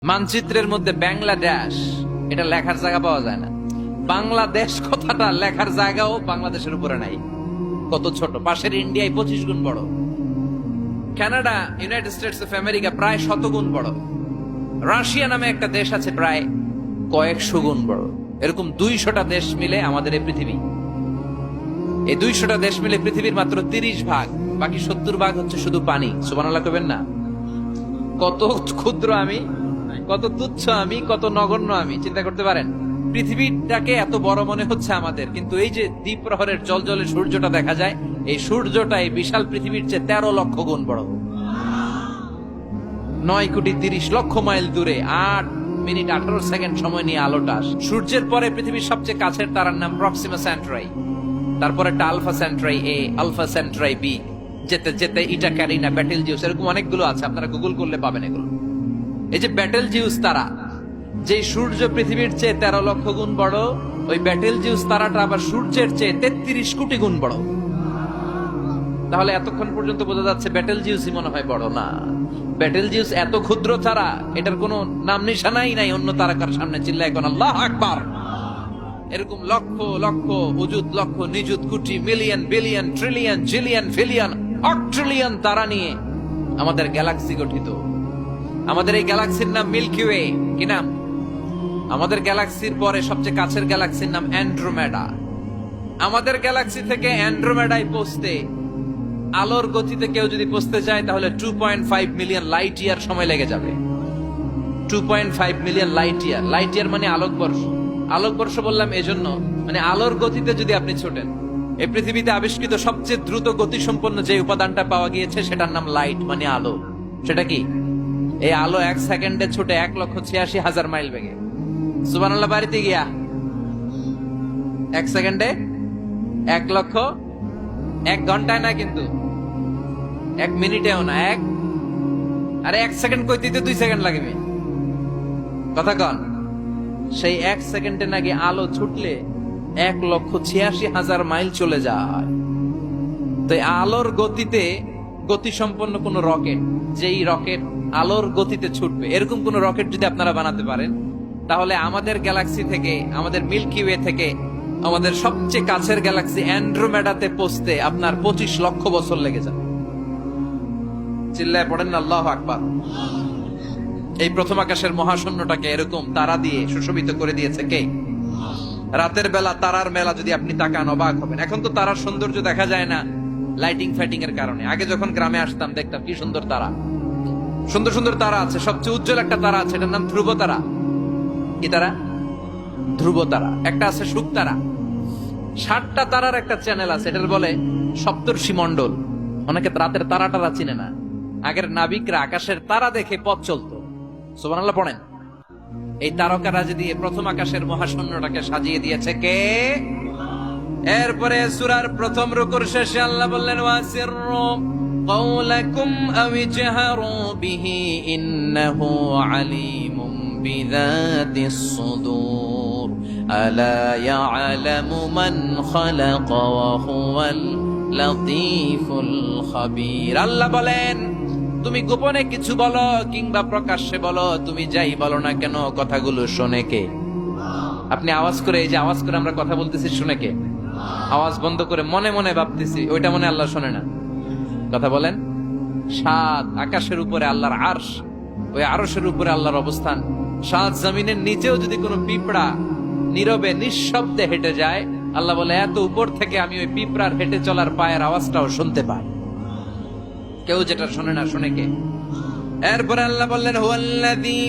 মানচিত্রের মধ্যে বাংলাদেশ এটা লেখার জায়গা পাওয়া যায় না। বাংলাদেশ কথাটা লেখার জায়গাও বাংলাদেশের উপরে নাই। কত ছোট, পাশের ইন্ডিয়ায় 25 গুণ বড়, Canada United states of America প্রায় 100 গুণ বড়, রাশিয়া নামে একটা দেশ আছে প্রায় কয়েকশো গুণ বড়। এরকম 200টা দেশ মিলে আমাদের এই পৃথিবী। এই 200টা দেশ মিলে পৃথিবীর মাত্র 30 ভাগ, বাকি 70 ভাগ হচ্ছে শুধু পানি। সুবহানাল্লাহ কবেন না? কত ক্ষুদ্র আমি, কত তুচ্ছ আমি, কত নগণ্য আমি, চিন্তা করতে পারেন? পৃথিবীটাকে এত বড় মনে হচ্ছে আমাদের, কিন্তু এই যে দ্বীপ প্রহরের জলজলে সূর্যটা দেখা যায়, এই সূর্যটা এই বিশাল পৃথিবীর চেয়ে 13 লক্ষ গুণ বড়। 9 কোটি 30 লক্ষ মাইল দূরে 8 মিনিট 18 সেকেন্ড সময় নিয়ে আলোটা আসে। সূর্যের পরে পৃথিবীর সবচেয়ে কাছের তারার নাম প্রক্সিমা সেন্ট্রাই, তারপরে একটা আলফা সেন্ট্রাই এ, আলফা সেন্ট্রাই বি, যেতে যেতে ইটা ক্যারিনা, ব্যাটেল জিউস, এরকম অনেকগুলো আছে, আপনারা গুগল করলে পাবেন এগুলো। এই যে ব্যাটেল জিউস তারা, যে সূর্য পৃথিবীর চেয়ে 13 লক্ষ গুণ বড়, ওই ব্যাটেল জিউস তারাটা আবার সূর্যের চেয়ে 33 কোটি গুণ বড়। তাহলে এতক্ষণ পর্যন্ত বোঝা যাচ্ছে ব্যাটেল জিউসই মনে হয় বড় না। ব্যাটেল জিউস এত ক্ষুদ্র তারা, এটার কোনো নাম নিশানাই নাই অন্য তারকার সামনে। চিল্লায় কোন আল্লাহু আকবার। এরকম লক্ষ লক্ষ অযুত, লক্ষ নিযুত, কোটি, million, billion, trillion, zillion, pillion, অট্রিলিয়ন তারা নিয়ে আমাদের গ্যালাক্সি গঠিত। আমাদের এই গ্যালাক্সির নাম মিল্কি ওয়ে। কি নাম? আমাদের গ্যালাক্সির পরে সবচেয়ে কাছের গ্যালাক্সির নাম অ্যান্ড্রোমেডা। আমাদের গ্যালাক্সি থেকে অ্যান্ড্রোমেডায় পৌঁছতে আলোর গতিতে কেউ যদি পৌঁছতে চায় তাহলে 2.5 মিলিয়ন লাইট ইয়ার সময় লেগে যাবে। 2.5 million light year. Light year মানে আলোকবর্ষ। আলোকবর্ষ বললাম এজন্য, মানে আলোর গতিতে যদি আপনি ছোটেন। এই পৃথিবীতে আবিষ্কৃত সবচেয়ে দ্রুত গতিসম্পন্ন যে উপাদানটা পাওয়া গিয়েছে সেটার নাম লাইট, মানে আলো। সেটা কি? এই আলো 1 সেকেন্ডে ছুটে 1,86,000 মাইল বেগে। সুবহানাল্লাহ। বাড়িতে গিয়া 1 সেকেন্ডে 1 লক্ষ, 1 ঘন্টায় না কিন্তু, 1 মিনিটেও না, আরে 1 সেকেন্ড কইতে 2 সেকেন্ড লাগবে। কথা কন? সেই 1 সেকেন্ডে নাকি আলো ছুটলে 1,86,000 মাইল চলে যায়। তো আলোর গতিতে গতিসম্পন্ন কোন রকেট, যেই রকেট আলোর গতিতে ছুটবে, এরকম কোন রকেট যদি আপনারা বানাতে পারেন, তাহলে আমাদের গ্যালাক্সি থেকে, আমাদের মিল্কি ওয়ে থেকে আমাদের সবচেয়ে কাছের গ্যালাক্সি অ্যান্ড্রোমেডাতে পৌঁছতে আপনার 25 লক্ষ বছর লেগে যাবে। চিল্লায় পড়েন না আল্লাহু আকবার। এই প্রথম আকাশের মহাশূন্যটাকে এরকম তারা দিয়ে সুশোভিত করে দিয়েছে কে? রাতের বেলা তারার মেলা যদি আপনি তাকান অবাক হবেন। এখন তো তারার সৌন্দর্য দেখা যায় না লাইটিং ফাইটিং এর কারণে। আগে যখন গ্রামে আসতাম দেখতাম কি সুন্দর তারা, সুন্দর সুন্দর তারা আছে। সবচেয়ে উজ্জ্বল একটা তারা আছে, এটার নাম ধ্রুব তারা। কি তারা? ধ্রুব তারা। একটা আছে শুক তারা। 60টা তারার একটা চ্যানেল আছে, এটার বলে সপ্তর্ষি মণ্ডল। অনেকে রাতের তারা টারা চিনে না। আগের নাবিকরা আকাশের তারা দেখে পথ চলতো। সুবহানাল্লাহ পড়েন। এই তারকারাজি দিয়ে প্রথম আকাশের মহাশূন্যটাকে সাজিয়ে দিয়েছে কে? এরপরে সূরার প্রথম রুকুর শেষে আল্লাহ বললেন, ওয়াসিররু قولكم أو اجهروا به إنه عليم بذات الصدور ألا يعلم من خلق وهو اللطيف الخبير। আল্লাহ বলেন, তুমি গোপনে কিছু বলো কিংবা প্রকাশ্যে বলো, তুমি যাই বলো না কেন, কথাগুলো শোনে কে? আপনি আওয়াজ করে, এই যে আওয়াজ করে আমরা কথা বলতেছি, শুনে কে? আওয়াজ বন্ধ করে মনে মনে ভাবতেছি, ওইটা মনে আল্লাহ শোনে না? কথা বলেন। 7 আকাশের উপরে আল্লাহর আরশ, ওই আরশের উপরে আল্লাহর অবস্থান। 7 জমিনের নিচেও যদি কোনো পিঁপড়া নীরবে নিঃশব্দে হেঁটে যায়, আল্লাহ বলে এত উপর থেকে আমি ওই পিঁপড়ার হেঁটে চলার পায়ের আওয়াজটাও শুনতে পাই। কেউ যেটা শোনে না, শুনে কে? এরপরে আল্লাহ বললেন, হুয়াল্লাযী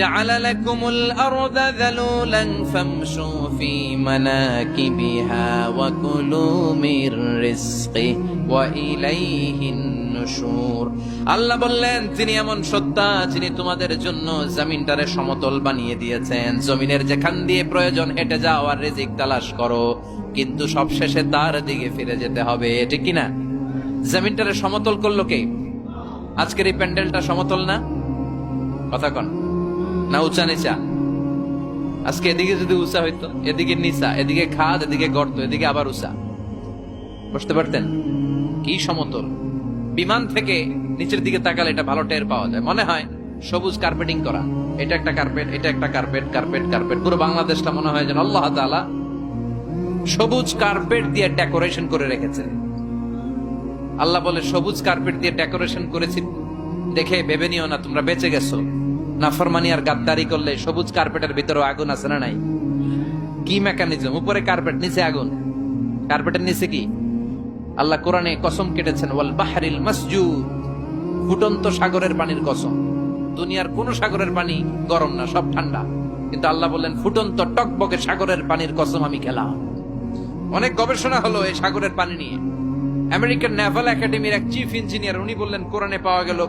জাআলা লাকুমুল আরদা যালুলান ফামশু ফি মানাকিবিহা ওয়া কুলু মির রিজকি ওয়া ইলাইহিন নুশুর। আল্লাহ বললেন, তিনি এমন সত্তা যিনি তোমাদের জন্য জমিনটারে সমতল বানিয়ে দিয়েছেন। জমিনের যেখান দিয়ে প্রয়োজন হেঁটে যাও আর রিজিক তালাশ করো, কিন্তু সবশেষে তার দিকে ফিরে যেতে হবে। ঠিক কিনা? জমিনটারে সমতল করলো কে? আজকের এই প্যান্ডেলটা সমতল না? কথা কন না উঁচা নিচা? আজকে এদিকে যদি উঁচা হইতো, এদিকে নিচা, এদিকে খাদ, এদিকে গর্ত, এদিকে আবার উঁচা, বসতে পারতেন? কি সমতল! বিমান থেকে নিচের দিকে তাকালে এটা ভালো টের পাওয়া যায়। মনে হয় সবুজ কার্পেটিং করা, এটা একটা কার্পেট, এটা একটা কার্পেট, কার্পেট কার্পেট, পুরো বাংলাদেশটা মনে হয় যেন আল্লাহ তাআলা সবুজ কার্পেট দিয়ে ডেকোরেশন করে রেখেছে। আল্লাহ বলে সবুজ কার্পেট দিয়ে ডেকোরেশন করেছি দেখে ভেবে নিও না তোমরা বেঁচে গেছো। নাফরমানি আর গাদ্দারি করলে সবুজ কার্পেটের ভিতরে আগুন আছে না নাই? কি মেকানিজম? উপরে কার্পেট, নিচে আগুন। কার্পেটের নিচে কি? আল্লাহ কোরআনে কসম কেটেছেন, ওয়াল বাহরিল মাসজুদ, ফুটন্ত সাগরের পানির কসম। দুনিয়ার কোন সাগরের পানি গরম না, সব ঠান্ডা, কিন্তু আল্লাহ বললেন ফুটন্ত টকবকে সাগরের পানির কসম আমি খেলাম। অনেক গবেষণা হলো এই সাগরের পানি নিয়ে। আমেরিকান নেভাল একাডেমির এক চিফ ইঞ্জিনিয়ার উনি বললেন কোরআনে পাওয়া গেল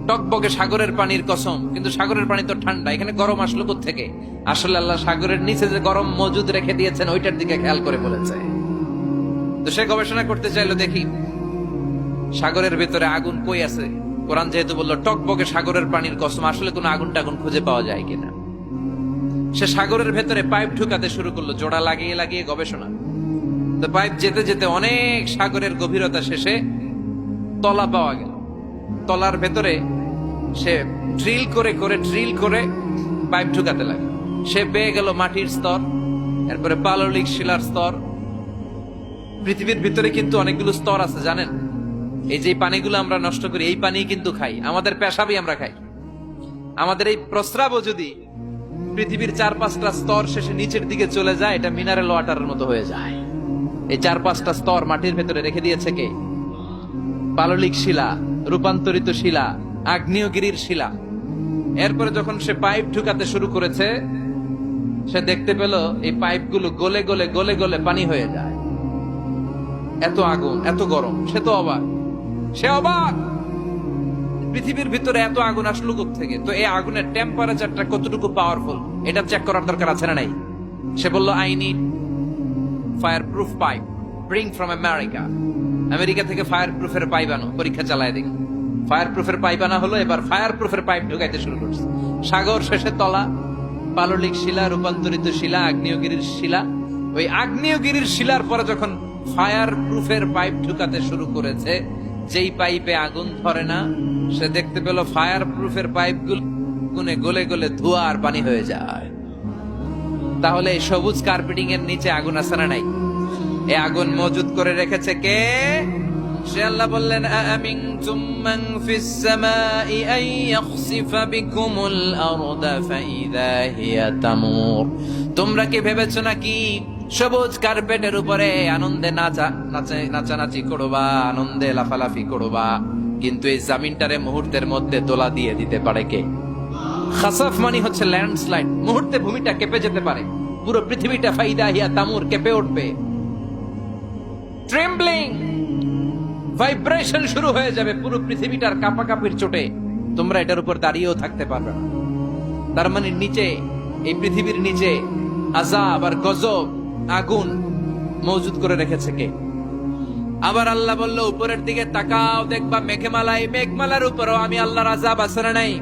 টকবকে সাগরের পানির কসম, কিন্তু সাগরের পানি তো ঠান্ডা, এখানে গরম আসলো কোত্থেকে? আসলে আল্লাহ সাগরের নিচে যে গরম মজুদ রেখে দিয়েছেন ওইটার দিকে খেয়াল করে বলেছে। তো সে গবেষণা করতে চাইলো, দেখি সাগরের ভেতরে আগুন কই আছে। কোরআন যেহেতু বললো টকবকে সাগরের পানির কসম, আসলে কোনো আগুন টাগুন খুঁজে পাওয়া যায় কিনা। সে সাগরের ভেতরে পাইপ ঢুকাতে শুরু করলো, জোড়া লাগিয়ে লাগিয়ে গবেষণা। তো পাইপ যেতে যেতে অনেক সাগরের গভীরতা শেষে তলা পাওয়া গেল। তলার ভেতরে সে ড্রিল করে পাইপ ঢুকাতে লাগে। সে পেয়ে গেল মাটির স্তর, এরপরে পাললিক শিলার স্তর। পৃথিবীর ভিতরে কিন্তু অনেকগুলো স্তর আছে জানেন? এই যে পানিগুলো আমরা নষ্ট করি, এই পানি কিন্তু খাই, আমাদের পেশাবই আমরা খাই। আমাদের এই প্রস্রাবও যদি পৃথিবীর 4-5টা স্তর শেষে নিচের দিকে চলে যায়, এটা মিনারেল ওয়াটারের মতো হয়ে যায়। এই 4-5টা স্তর মাটির ভেতরে রেখে দিয়েছে কে? পাললিক শিলা, রূপান্তরিত শিলা, আগ্নেয়গিরির শিলা। এরপরে যখন সে পাইপ ঢুকাতে শুরু করেছে, সে দেখতে পেল এই পাইপগুলো গলে গলে গলে গলে পানি হয়ে যায়। এত আগুন, এত গরম। সে তো অবাক, সে অবাক, পৃথিবীর ভিতরে এত আগুন আসলো কোত্থেকে? তো এই আগুনের টেম্পারেচারটা কতটুকু পাওয়ারফুল এটা চেক করার দরকার আছে না নাই? সে বলল, I need fire proof pipe, bring from America. America থেকে ফায়ার প্রুফের পাইপ আনো, পরীক্ষা চালায় দেখি। ফায়ার প্রুফের পাইপ আনা হলো, এবার ফায়ার প্রুফের পাইপ ঢুকাইতে শুরু করছে। সাগর শেষে তলা, পাললিক শিলা, রূপান্তরিত শিলা, আগ্নেয়গিরির শিলা। ওই আগ্নেয়গিরির শিলার পরে যখন ফায়ার প্রুফের পাইপ ঢুকাতে শুরু করেছে, যেই পাইপে আগুন ধরে না, সে দেখতে পেল ফায়ার প্রুফের পাইপগুলো গলে গলে ধোঁয়া আর পানি হয়ে যায়। তাহলে এই সবুজ কার্পেটিং এর নিচে আগুন আছে না নাই? এই আগুন মজুদ করে রেখেছে কে? সে আল্লাহ বললেন, আমিনতুম মান ফিস সামাই আন ইয়াখসিফা বিকুমুল আরদা ফাইযা হিয়া তামুর। তোমরা কি ভেবেছো নাকি সবুজ কার্পেটের উপরে আনন্দে নাচানাচি করবা, আনন্দে লাফালাফি করবা, কিন্তু এই জামিনটারে মুহূর্তের মধ্যে দোলা দিয়ে দিতে পারে কে? খাসাফ মানে হচ্ছে ল্যান্ডস্লাইড, মুহূর্তে ভূমিটা কেঁপে যেতে পারে, পুরো পৃথিবীটা ফাইদা হিয়া তামুর কেঁপে উঠবে। ট্রেম্বলিং, ভাইব্রেশন শুরু হয়ে যাবে পুরো পৃথিবীটার কাঁপাকাঁপির চোটে। তোমরা এটার উপর দাঁড়িয়েও থাকতে পারবে না। তার মানে নিচে, এই পৃথিবীর নিচে আযাব আর গজব, আগুন মজুদ করে রেখেছে কে? আবার আল্লাহ বলল, উপরের দিকে তাকাও, দেখবা মেঘমালায়, মেঘমালার উপরও আমি আল্লাহর আযাব আছে না নাই?